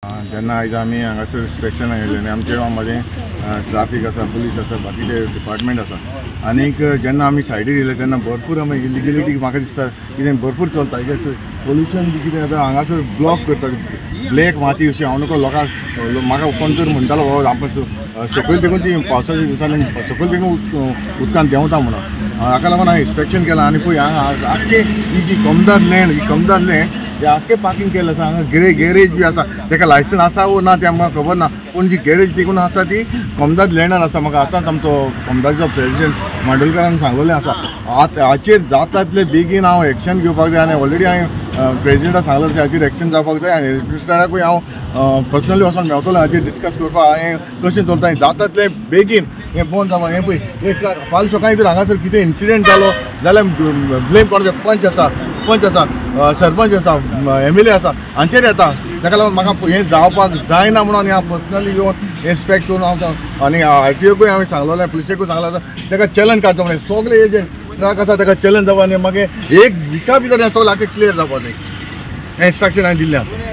जेन्ना आयज आमी हांगासर इन्स्पेक्शनाक येयले आनी आमचे मदें ट्राफीक आसा, पुलीस आसा, बाकीचे डिपार्टमेंट आसा आनीक जेन्ना आमी सायडीक येयले तेन्ना भरपूर आमी इलिगेलिटी म्हाका दिसता कितें भरपूर चलता पोल्युशन बी कितें जाता हांगासर ब्लॉक करता ब्लॅक माती अशी हांव नको लोकांक म्हाका कोण तर म्हणटालो बाबा आमकां सकयल देखून ती पावसाच्या दिसांनी सकयल देखून उदकान देंवता म्हणून हाका लागून हांवें इन्स्पेक्शन केलां आनी पळय हांगा आख्खे ही जी कमदार लँड हे आख्खे पार्किंग केलें आसा हांगा गॅरेज बी आसा ताका लायसन आसा वो ना तें म्हाका खबर ना पूण जी गॅरेज देखून आसा ती कमदार लँडान आसा म्हाका आतांच आमचो कमदारचो प्रेसिडेंट मांडोळकरान सांगलेलें आसा हाचेर जाता तितले बेगीन हांव एक्शन घेवपाक जाय आनी ऑलरेडी हांवें प्रेसिडेंटाक सांगलें की हाचेर एक्शन जावपाक जाय आनी रजिस्ट्राराकूय हांव पर्सनली वचोन मेवतलो हाचेर डिस्कस करपाक हांवें कशें चलता जाता तितलें बेगीन हें बंद जावपाक हें पळय फाल्यां सकाळीं जर हांगासर कितें इन्सिडेंट जालो जाल्यार ब्लेम कोणाचो पंच आसा सरपंच आसा MLA आसा हांचेर येता ताका लागून म्हाका हें जावपाक जायना म्हणून हांव पर्सनली येवन इन्स्पेक्ट करून हांव आनी RTOकूय हांवें सांगलेलें पुलिसेकूय सांगलें आसा ताका चलन काडचो म्हणून सगळे हे जे ट्रक आसा ताका चलन जावपा आनी मागीर एक विका भितर हें सगळें क्लियर जावपा जाय हें इन्स्ट्रक्शन हांवें दिल्लें आसा.